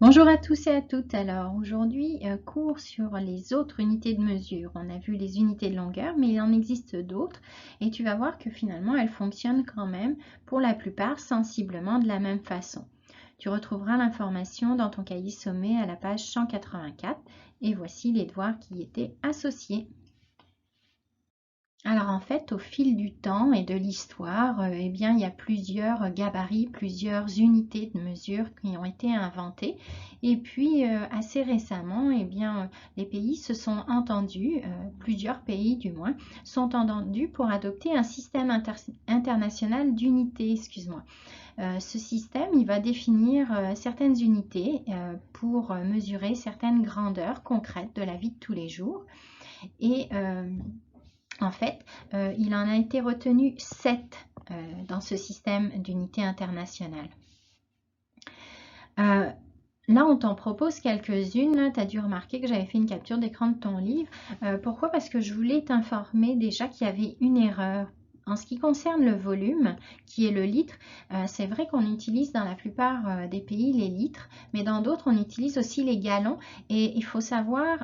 Bonjour à tous et à toutes. Alors aujourd'hui, cours sur les autres unités de mesure. On a vu les unités de longueur, mais il en existe d'autres et tu vas voir que finalement elles fonctionnent quand même pour la plupart sensiblement de la même façon. Tu retrouveras l'information dans ton cahier sommet à la page 184 et voici les devoirs qui y étaient associés. Alors en fait, au fil du temps et de l'histoire, eh bien, il y a plusieurs gabarits, plusieurs unités de mesure qui ont été inventées. Et puis, assez récemment, eh bien, les pays se sont entendus, plusieurs pays du moins, sont entendus pour adopter un système international d'unités, excuse-moi. Ce système, il va définir certaines unités pour mesurer certaines grandeurs concrètes de la vie de tous les jours. Et en fait, il en a été retenu 7 dans ce système d'unité internationale. Là, on t'en propose quelques-unes. Tu as dû remarquer que j'avais fait une capture d'écran de ton livre. Pourquoi? Parce que je voulais t'informer déjà qu'il y avait une erreur. En ce qui concerne le volume, qui est le litre, c'est vrai qu'on utilise dans la plupart des pays les litres, mais dans d'autres, on utilise aussi les gallons. Et il faut savoir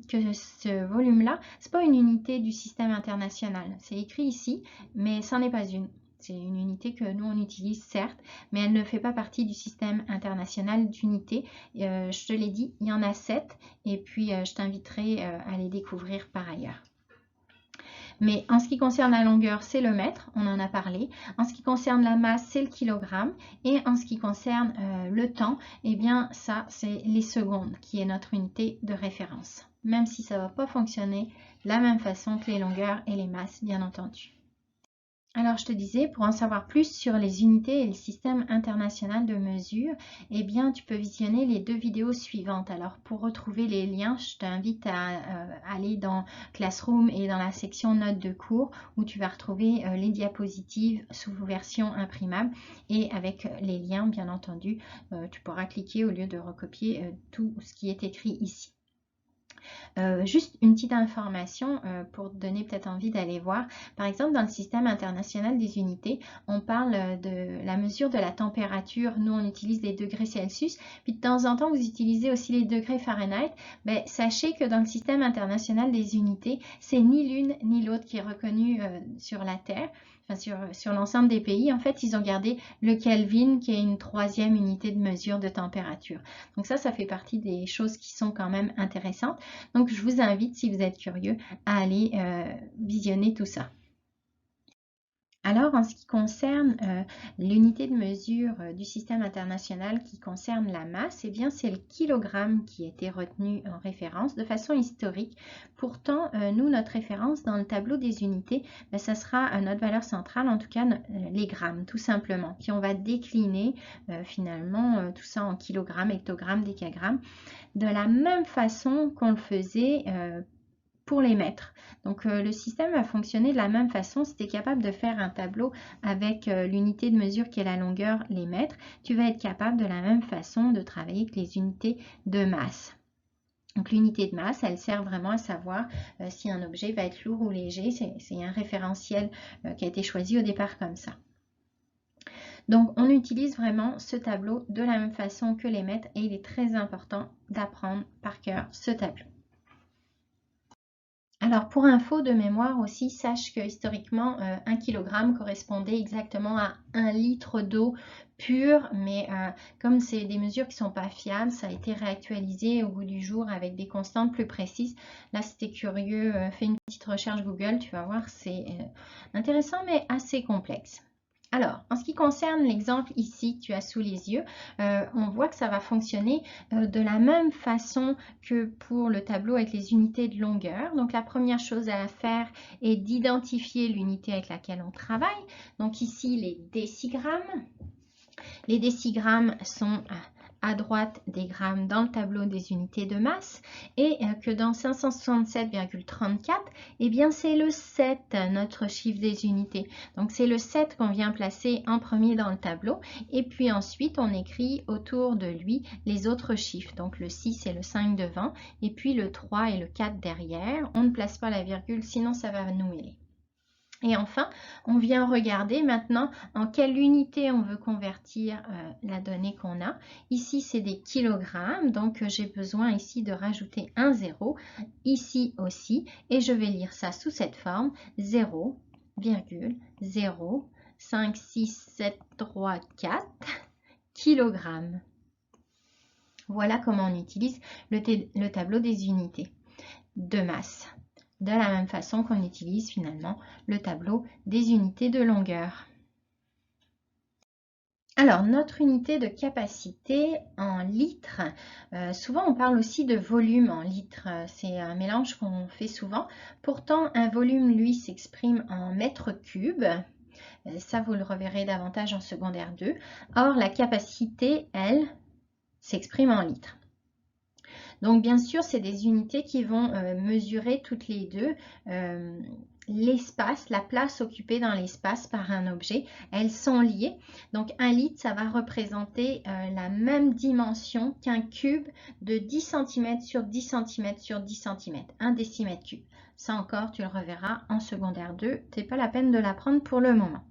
que ce volume-là, ce n'est pas une unité du système international. C'est écrit ici, mais ça n'est pas une. C'est une unité que nous, on utilise certes, mais elle ne fait pas partie du système international d'unité. Je te l'ai dit, il y en a 7, et puis je t'inviterai à les découvrir par ailleurs. Mais en ce qui concerne la longueur, c'est le mètre, on en a parlé. En ce qui concerne la masse, c'est le kilogramme. Et en ce qui concerne le temps, eh bien ça, c'est les secondes qui est notre unité de référence. Même si ça ne va pas fonctionner de la même façon que les longueurs et les masses, bien entendu. Alors, je te disais, pour en savoir plus sur les unités et le système international de mesure, eh bien, tu peux visionner les 2 vidéos suivantes. Alors, pour retrouver les liens, je t'invite à aller dans Classroom et dans la section notes de cours où tu vas retrouver les diapositives sous version imprimable et avec les liens, bien entendu, tu pourras cliquer au lieu de recopier tout ce qui est écrit ici. Juste une petite information pour te donner peut-être envie d'aller voir. Par exemple, dans le système international des unités, on parle de la mesure de la température. Nous, on utilise les degrés Celsius. Puis de temps en temps, vous utilisez aussi les degrés Fahrenheit. Ben, sachez que dans le système international des unités, c'est ni l'une ni l'autre qui est reconnue sur la Terre. Enfin, sur l'ensemble des pays, en fait, ils ont gardé le Kelvin, qui est une 3e unité de mesure de température. Donc ça fait partie des choses qui sont quand même intéressantes. Donc, je vous invite, si vous êtes curieux, à aller visionner tout ça. Alors, en ce qui concerne l'unité de mesure du système international qui concerne la masse, eh bien, c'est le kilogramme qui a été retenu en référence de façon historique. Pourtant, nous, notre référence dans le tableau des unités, ben, ça sera notre valeur centrale, en tout cas les grammes, tout simplement. Puis, on va décliner finalement tout ça en kilogrammes, hectogrammes, décagrammes, de la même façon qu'on le faisait pour les mètres. Donc le système a fonctionné de la même façon. Si tu es capable de faire un tableau avec l'unité de mesure qui est la longueur, les mètres, tu vas être capable de la même façon de travailler avec les unités de masse. Donc l'unité de masse, elle sert vraiment à savoir si un objet va être lourd ou léger. C'est un référentiel qui a été choisi au départ comme ça. Donc on utilise vraiment ce tableau de la même façon que les mètres et il est très important d'apprendre par cœur ce tableau. Alors pour info de mémoire aussi, sache que historiquement 1 kg correspondait exactement à 1 litre d'eau pure, mais comme c'est des mesures qui ne sont pas fiables, ça a été réactualisé au bout du jour avec des constantes plus précises. Là, si tu es curieux, fais une petite recherche Google, tu vas voir, c'est intéressant mais assez complexe. Alors, en ce qui concerne l'exemple ici que tu as sous les yeux, on voit que ça va fonctionner de la même façon que pour le tableau avec les unités de longueur. Donc, la première chose à faire est d'identifier l'unité avec laquelle on travaille. Donc, ici, les décigrammes. Les décigrammes sont à droite des grammes dans le tableau des unités de masse et que dans 567,34, eh bien c'est le 7, notre chiffre des unités. Donc c'est le 7 qu'on vient placer en premier dans le tableau et puis ensuite on écrit autour de lui les autres chiffres. Donc le 6 et le 5 devant et puis le 3 et le 4 derrière. On ne place pas la virgule sinon ça va nous mêler. Et enfin, on vient regarder maintenant en quelle unité on veut convertir la donnée qu'on a. Ici, c'est des kilogrammes, donc j'ai besoin ici de rajouter un 0, ici aussi, et je vais lire ça sous cette forme, 0,0566734 kilogrammes. Voilà comment on utilise le tableau des unités de masse. De la même façon qu'on utilise finalement le tableau des unités de longueur. Alors, notre unité de capacité en litres, souvent on parle aussi de volume en litres, c'est un mélange qu'on fait souvent. Pourtant, un volume, lui, s'exprime en mètres cubes. Ça, vous le reverrez davantage en secondaire 2. Or, la capacité, elle, s'exprime en litres. Donc, bien sûr, c'est des unités qui vont mesurer toutes les deux l'espace, la place occupée dans l'espace par un objet. Elles sont liées. Donc, un litre, ça va représenter la même dimension qu'un cube de 10 cm sur 10 cm sur 10 cm, 1 décimètre cube. Ça encore, tu le reverras en secondaire 2. Ce n'est pas la peine de l'apprendre pour le moment.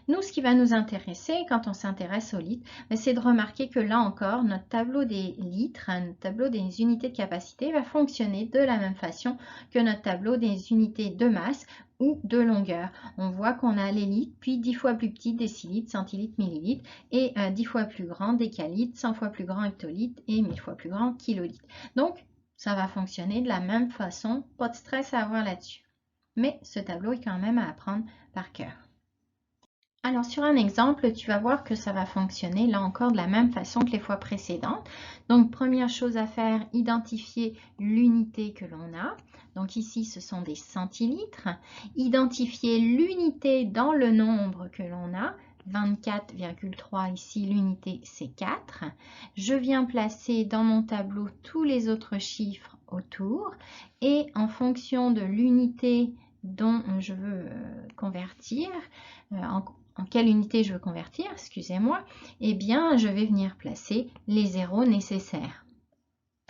Nous, ce qui va nous intéresser quand on s'intéresse aux litres, c'est de remarquer que là encore, notre tableau des litres, notre tableau des unités de capacité va fonctionner de la même façon que notre tableau des unités de masse ou de longueur. On voit qu'on a les litres, puis 10 fois plus petit, décilitres, centilitres, millilitres, et 10 fois plus grand, décalitres, 100 fois plus grand, hectolitres, et 1000 fois plus grand, kilolitres. Donc, ça va fonctionner de la même façon, pas de stress à avoir là-dessus. Mais ce tableau est quand même à apprendre par cœur. Alors, sur un exemple, tu vas voir que ça va fonctionner là encore de la même façon que les fois précédentes. Donc, première chose à faire, identifier l'unité que l'on a. Donc ici, ce sont des centilitres. Identifier l'unité dans le nombre que l'on a. 24,3 ici, l'unité c'est 4. Je viens placer dans mon tableau tous les autres chiffres autour. Et en fonction de l'unité dont je veux convertir, en quelle unité je veux convertir, excusez-moi, eh bien, je vais venir placer les zéros nécessaires.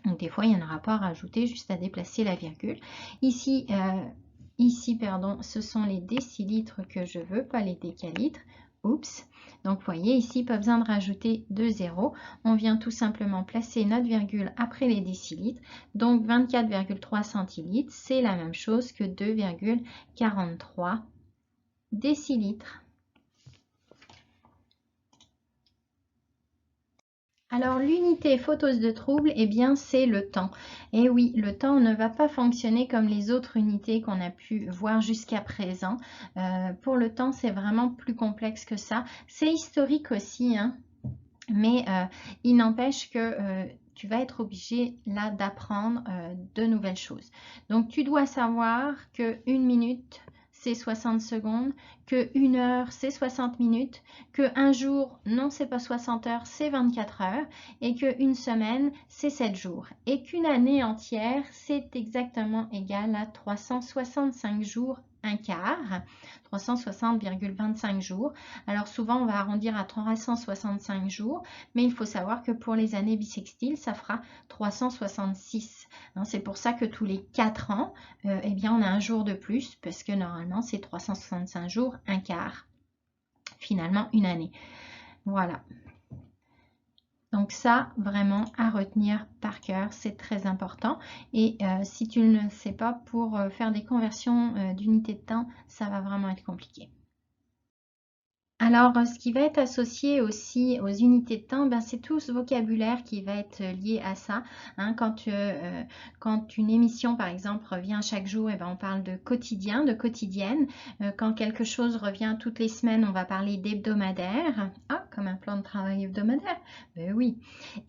Donc, des fois, il n'y en aura pas à rajouter, juste à déplacer la virgule. Ici, ce sont les décilitres que je veux, pas les décalitres. Oups. Donc, vous voyez, ici, pas besoin de rajouter de zéros. On vient tout simplement placer notre virgule après les décilitres. Donc, 24,3 centilitres, c'est la même chose que 2,43 décilitres. Alors, l'unité fausseuse de trouble, eh bien, c'est le temps. Et oui, le temps ne va pas fonctionner comme les autres unités qu'on a pu voir jusqu'à présent. Pour le temps, c'est vraiment plus complexe que ça. C'est historique aussi, hein, mais il n'empêche que tu vas être obligé là d'apprendre de nouvelles choses. Donc, tu dois savoir que 1 minute, c'est 60 secondes, que 1 heure, c'est 60 minutes, que un jour, non, c'est pas 60 heures, c'est 24 heures, et qu'une semaine, c'est 7 jours. Et qu'une année entière, c'est exactement égal à 365 jours, un quart, 360,25 jours. Alors souvent, on va arrondir à 365 jours, mais il faut savoir que pour les années bissextiles, ça fera 366. C'est pour ça que tous les 4 ans, eh bien, on a un jour de plus, parce que normalement, c'est 365 jours, un quart. Finalement, une année. Voilà. Donc ça, vraiment à retenir par cœur, c'est très important. Et si tu ne le sais pas, pour faire des conversions d'unités de temps, ça va vraiment être compliqué. Alors, ce qui va être associé aussi aux unités de temps, c'est tout ce vocabulaire qui va être lié à ça. Quand une émission, par exemple, revient chaque jour, on parle de quotidien, de quotidienne. Quand quelque chose revient toutes les semaines, on va parler d'hebdomadaire. Ah, comme un plan de travail hebdomadaire. Ben oui.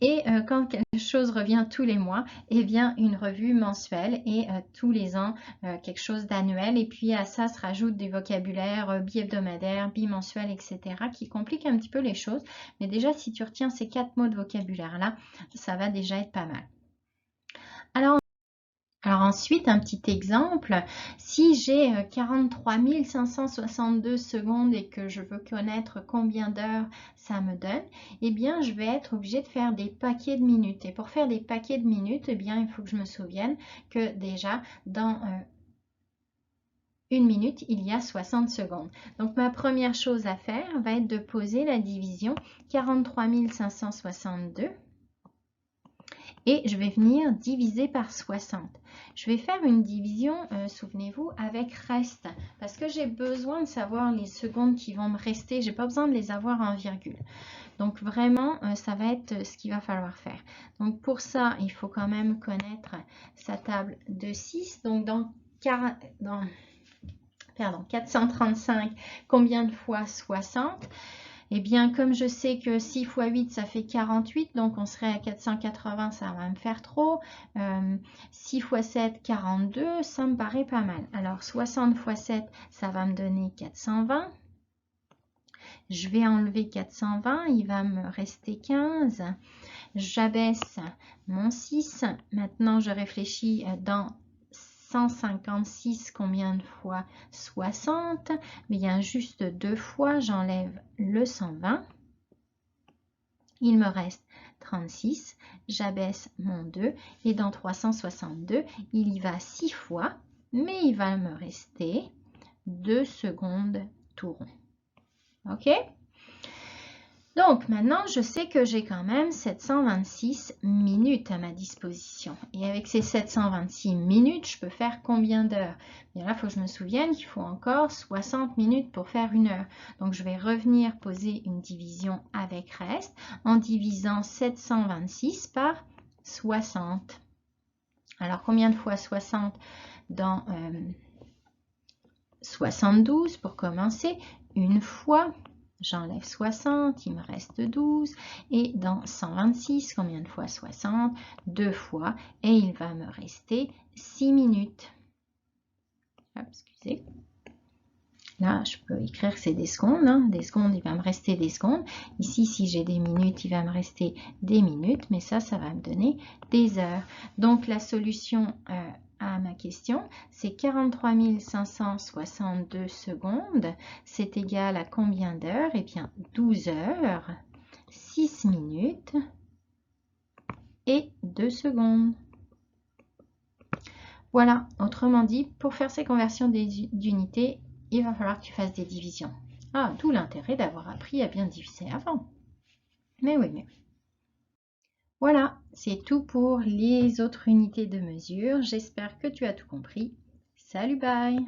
Et quand quelque chose revient tous les mois, eh bien, une revue mensuelle et tous les ans, quelque chose d'annuel. Et puis, à ça se rajoutent des vocabulaires bi-hebdomadaires, bimensuels, etc., qui compliquent un petit peu les choses. Mais déjà, si tu retiens ces 4 mots de vocabulaire-là, ça va déjà être pas mal. Alors ensuite, un petit exemple, si j'ai 43 562 secondes et que je veux connaître combien d'heures ça me donne, eh bien, je vais être obligée de faire des paquets de minutes. Et pour faire des paquets de minutes, eh bien, il faut que je me souvienne que déjà, dans 1 minute, il y a 60 secondes. Donc, ma première chose à faire va être de poser la division 43 562 et je vais venir diviser par 60. Je vais faire une division, souvenez-vous, avec reste parce que j'ai besoin de savoir les secondes qui vont me rester. Je n'ai pas besoin de les avoir en virgule. Donc, vraiment, ça va être ce qu'il va falloir faire. Donc, pour ça, il faut quand même connaître sa table de 6. Donc, dans 435, combien de fois 60? Eh bien, comme je sais que 6 fois 8, ça fait 48, donc on serait à 480, ça va me faire trop. 6 fois 7, 42, ça me paraît pas mal. Alors, 60 fois 7, ça va me donner 420. Je vais enlever 420, il va me rester 15. J'abaisse mon 6. Maintenant, je réfléchis dans 156, combien de fois 60? Bien, juste 2 fois, j'enlève le 120. Il me reste 36. J'abaisse mon 2. Et dans 362, il y va 6 fois, mais il va me rester 2 secondes tout rond. OK? Donc, maintenant, je sais que j'ai quand même 726 minutes à ma disposition. Et avec ces 726 minutes, je peux faire combien d'heures? Bien là, il faut que je me souvienne qu'il faut encore 60 minutes pour faire 1 heure. Donc, je vais revenir poser une division avec reste en divisant 726 par 60. Alors, combien de fois 60 dans 72 pour commencer? Une fois. J'enlève 60, il me reste 12. Et dans 126, combien de fois 60? 2 fois. Et il va me rester 6 minutes. Hop, excusez. Là, je peux écrire que c'est des secondes. Hein. Des secondes, il va me rester des secondes. Ici, si j'ai des minutes, il va me rester des minutes. Mais ça va me donner des heures. Donc, la solution à ma question, c'est 43 562 secondes. C'est égal à combien d'heures? Eh bien, 12 heures, 6 minutes et 2 secondes. Voilà, autrement dit, pour faire ces conversions d'unités, il va falloir que tu fasses des divisions. Ah, d'où l'intérêt d'avoir appris à bien diviser avant. Mais oui, mais oui. Voilà, c'est tout pour les autres unités de mesure. J'espère que tu as tout compris. Salut, bye!